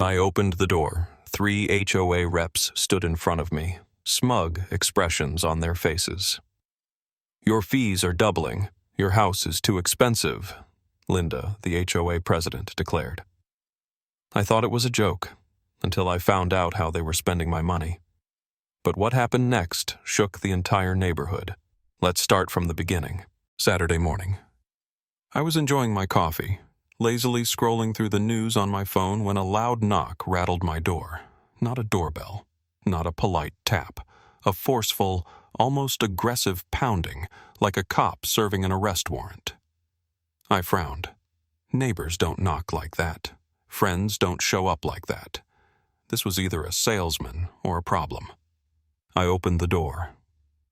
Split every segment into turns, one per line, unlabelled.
I opened the door. 3 HOA reps stood in front of me, smug expressions on their faces. "Your fees are doubling. Your house is too expensive," Linda, the HOA president, declared. I thought it was a joke, until I found out how they were spending my money. But what happened next shook the entire neighborhood. Let's start from the beginning. Saturday morning. I was enjoying my coffee, lazily scrolling through the news on my phone when a loud knock rattled my door. Not a doorbell, not a polite tap, a forceful, almost aggressive pounding, like a cop serving an arrest warrant. I frowned. Neighbors don't knock like that. Friends don't show up like that. This was either a salesman or a problem. I opened the door.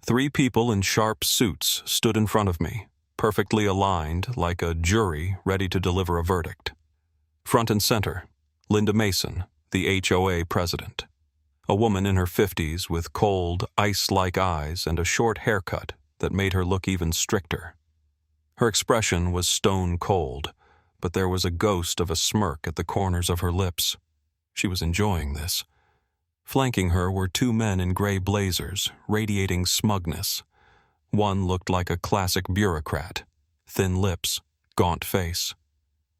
3 people in sharp suits stood in front of me, perfectly aligned like a jury ready to deliver a verdict. Front and center, Linda Mason, the HOA president. A woman in her 50s with cold, ice-like eyes and a short haircut that made her look even stricter. Her expression was stone cold, but there was a ghost of a smirk at the corners of her lips. She was enjoying this. Flanking her were 2 men in gray blazers, radiating smugness. One looked like a classic bureaucrat, thin lips, gaunt face.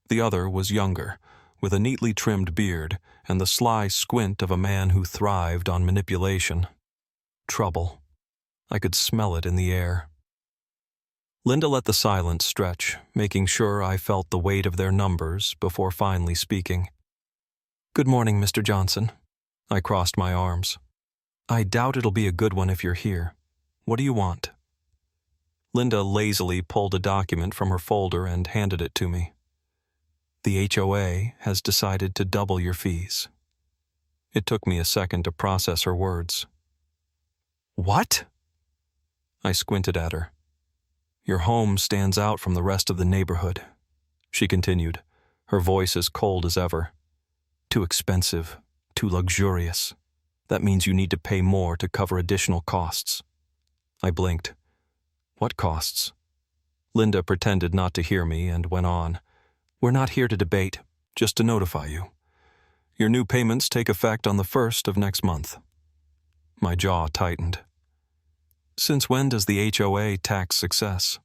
The other was younger, with a neatly trimmed beard and the sly squint of a man who thrived on manipulation. Trouble. I could smell it in the air. Linda let the silence stretch, making sure I felt the weight of their numbers before finally speaking. "Good morning, Mr. Johnson." I crossed my arms. "I doubt it'll be a good one if you're here. What do you want?" Linda lazily pulled a document from her folder and handed it to me. "The HOA has decided to double your fees." It took me a second to process her words. "What?" I squinted at her. "Your home stands out from the rest of the neighborhood," she continued, her voice as cold as ever. "Too expensive, too luxurious. That means you need to pay more to cover additional costs." I blinked. "What costs?" Linda pretended not to hear me and went on. "We're not here to debate, just to notify you. Your new payments take effect on the 1st of next month." My jaw tightened. "Since when does the HOA tax success?"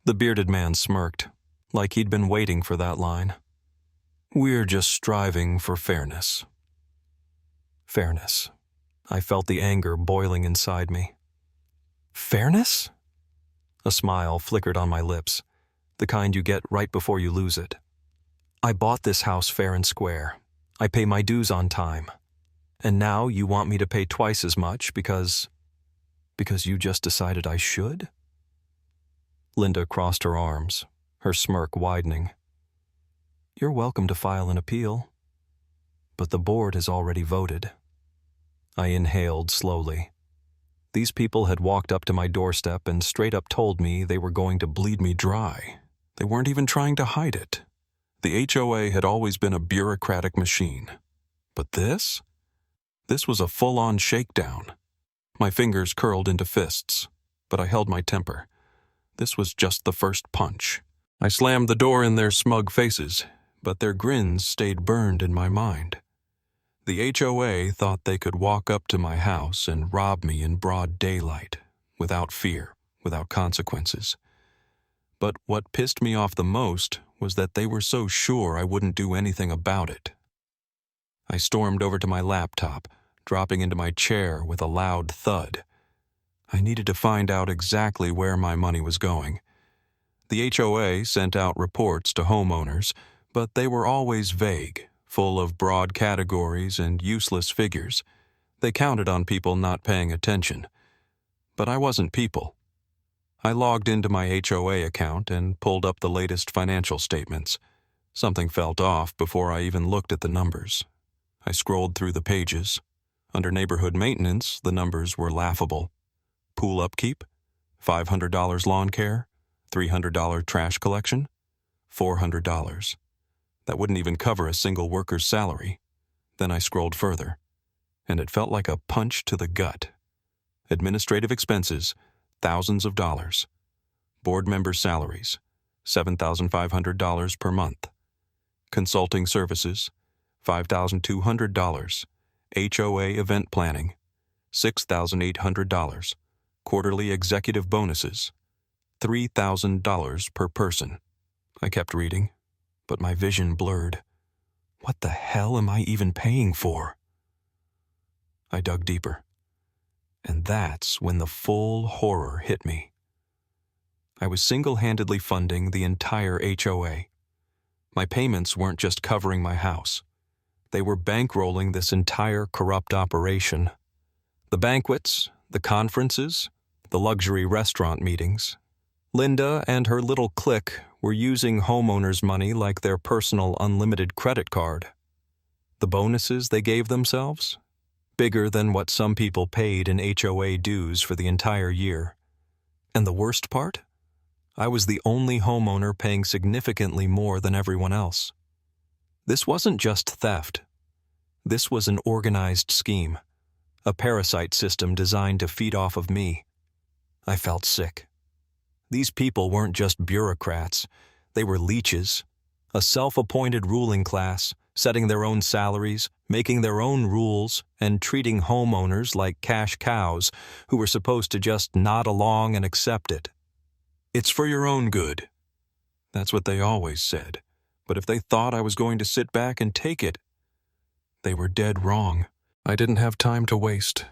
The bearded man smirked, like he'd been waiting for that line. "We're just striving for fairness." Fairness. I felt the anger boiling inside me. "Fairness?" A smile flickered on my lips, the kind you get right before you lose it. "I bought this house fair and square. I pay my dues on time. And now you want me to pay twice as much because you just decided I should?" Linda crossed her arms, her smirk widening. "You're welcome to file an appeal. But the board has already voted." I inhaled slowly. These people had walked up to my doorstep and straight up told me they were going to bleed me dry. They weren't even trying to hide it. The HOA had always been a bureaucratic machine. But this? This was a full-on shakedown. My fingers curled into fists, but I held my temper. This was just the first punch. I slammed the door in their smug faces, but their grins stayed burned in my mind. The HOA thought they could walk up to my house and rob me in broad daylight, without fear, without consequences. But what pissed me off the most was that they were so sure I wouldn't do anything about it. I stormed over to my laptop, dropping into my chair with a loud thud. I needed to find out exactly where my money was going. The HOA sent out reports to homeowners, but they were always vague, full of broad categories and useless figures. They counted on people not paying attention. But I wasn't people. I logged into my HOA account and pulled up the latest financial statements. Something felt off before I even looked at the numbers. I scrolled through the pages. Under neighborhood maintenance, the numbers were laughable. Pool upkeep, $500 lawn care, $300 trash collection, $400. That wouldn't even cover a single worker's salary. Then I scrolled further, and it felt like a punch to the gut. Administrative expenses, thousands of dollars. Board member salaries, $7,500 per month. Consulting services, $5,200. HOA event planning, $6,800. Quarterly executive bonuses, $3,000 per person. I kept reading, but my vision blurred. What the hell am I even paying for? I dug deeper, and that's when the full horror hit me. I was single-handedly funding the entire HOA. My payments weren't just covering my house. They were bankrolling this entire corrupt operation. The banquets, the conferences, the luxury restaurant meetings. Linda and her little clique were using homeowners' money like their personal unlimited credit card. The bonuses they gave themselves? Bigger than what some people paid in HOA dues for the entire year. And the worst part? I was the only homeowner paying significantly more than everyone else. This wasn't just theft. This was an organized scheme, a parasite system designed to feed off of me. I felt sick. These people weren't just bureaucrats. They were leeches, a self-appointed ruling class, setting their own salaries, making their own rules, and treating homeowners like cash cows who were supposed to just nod along and accept it. It's for your own good. That's what they always said. But if they thought I was going to sit back and take it, they were dead wrong. I didn't have time to waste.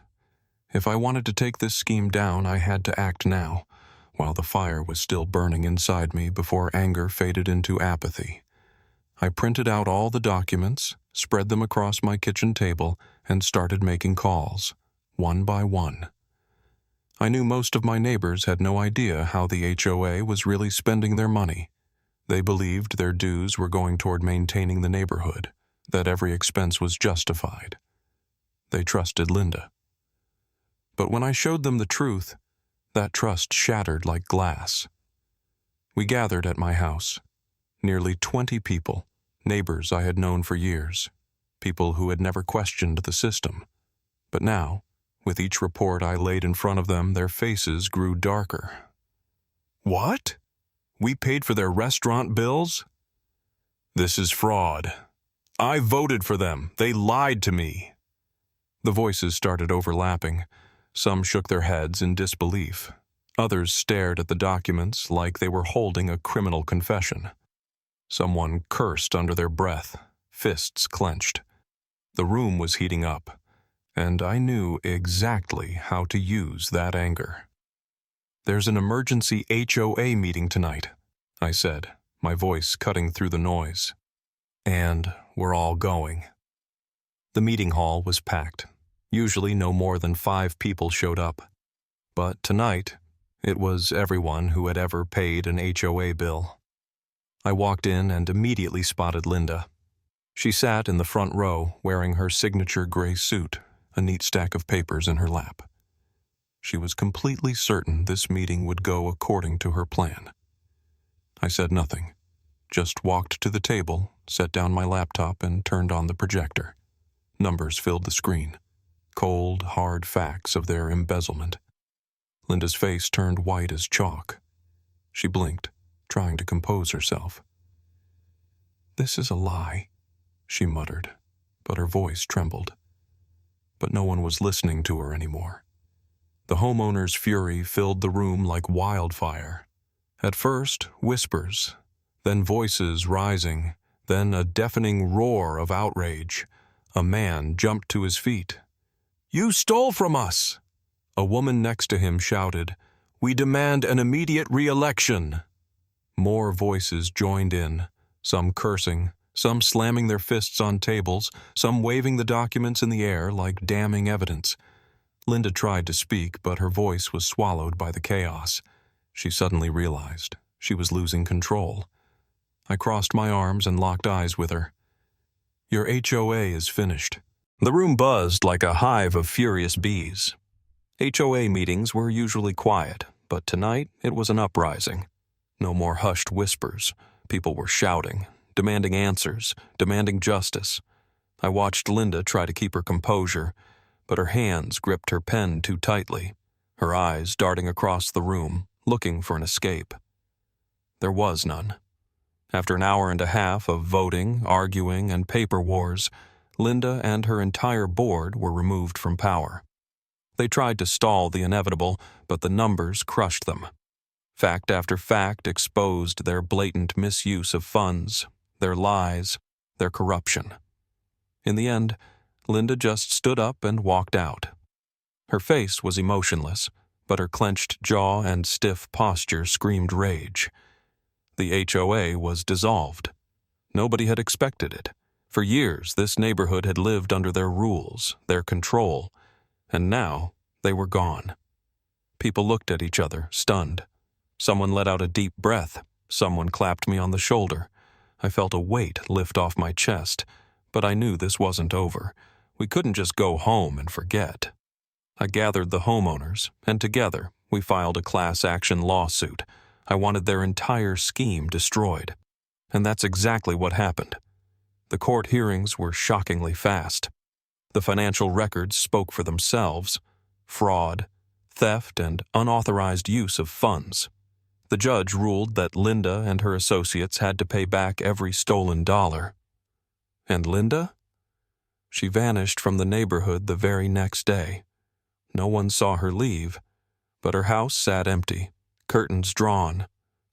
If I wanted to take this scheme down, I had to act now, while the fire was still burning inside me before anger faded into apathy. I printed out all the documents, spread them across my kitchen table, and started making calls, one by one. I knew most of my neighbors had no idea how the HOA was really spending their money. They believed their dues were going toward maintaining the neighborhood, that every expense was justified. They trusted Linda. But when I showed them the truth, that trust shattered like glass. We gathered at my house, nearly 20 people, neighbors I had known for years, people who had never questioned the system. But now, with each report I laid in front of them, their faces grew darker. What? We paid for their restaurant bills? This is fraud. I voted for them. They lied to me. The voices started overlapping. Some shook their heads in disbelief. Others stared at the documents like they were holding a criminal confession. Someone cursed under their breath, fists clenched. The room was heating up, and I knew exactly how to use that anger. There's an emergency HOA meeting tonight, I said, my voice cutting through the noise. And we're all going. The meeting hall was packed. Usually no more than 5 people showed up. But tonight, it was everyone who had ever paid an HOA bill. I walked in and immediately spotted Linda. She sat in the front row wearing her signature gray suit, a neat stack of papers in her lap. She was completely certain this meeting would go according to her plan. I said nothing, just walked to the table, set down my laptop, and turned on the projector. Numbers filled the screen, cold, hard facts of their embezzlement. Linda's face turned white as chalk. She blinked, trying to compose herself. "This is a lie," she muttered, but her voice trembled. But no one was listening to her anymore. The homeowner's fury filled the room like wildfire. At first, whispers, then voices rising, then a deafening roar of outrage. A man jumped to his feet. "You stole from us!" A woman next to him shouted, "We demand an immediate re-election!" More voices joined in, some cursing, some slamming their fists on tables, some waving the documents in the air like damning evidence. Linda tried to speak, but her voice was swallowed by the chaos. She suddenly realized she was losing control. I crossed my arms and locked eyes with her. "Your HOA is finished." The room buzzed like a hive of furious bees. HOA meetings were usually quiet, but tonight it was an uprising. No more hushed whispers. People were shouting, demanding answers, demanding justice. I watched Linda try to keep her composure, but her hands gripped her pen too tightly, her eyes darting across the room, looking for an escape. There was none. After an hour and a half of voting, arguing, and paper wars, Linda and her entire board were removed from power. They tried to stall the inevitable, but the numbers crushed them. Fact after fact exposed their blatant misuse of funds, their lies, their corruption. In the end, Linda just stood up and walked out. Her face was emotionless, but her clenched jaw and stiff posture screamed rage. The HOA was dissolved. Nobody had expected it. For years, this neighborhood had lived under their rules, their control, and now they were gone. People looked at each other, stunned. Someone let out a deep breath. Someone clapped me on the shoulder. I felt a weight lift off my chest, but I knew this wasn't over. We couldn't just go home and forget. I gathered the homeowners, and together we filed a class action lawsuit. I wanted their entire scheme destroyed. And that's exactly what happened. The court hearings were shockingly fast. The financial records spoke for themselves: fraud, theft, and unauthorized use of funds. The judge ruled that Linda and her associates had to pay back every stolen dollar. And Linda? She vanished from the neighborhood the very next day. No one saw her leave, but her house sat empty, curtains drawn,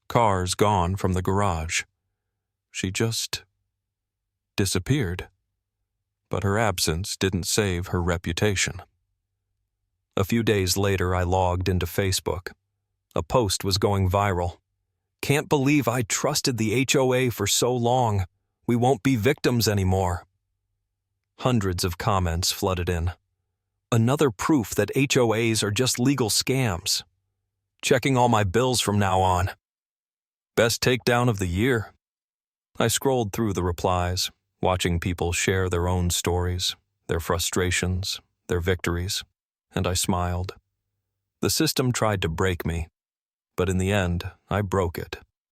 cars gone from the garage. She just disappeared. But her absence didn't save her reputation. A few days later, I logged into Facebook. A post was going viral. "Can't believe I trusted the HOA for so long. We won't be victims anymore." Hundreds of comments flooded in. "Another proof that HOAs are just legal scams. Checking all my bills from now on. Best takedown of the year." I scrolled through the replies, watching people share their own stories, their frustrations, their victories, and I smiled. The system tried to break me, but in the end, I broke it.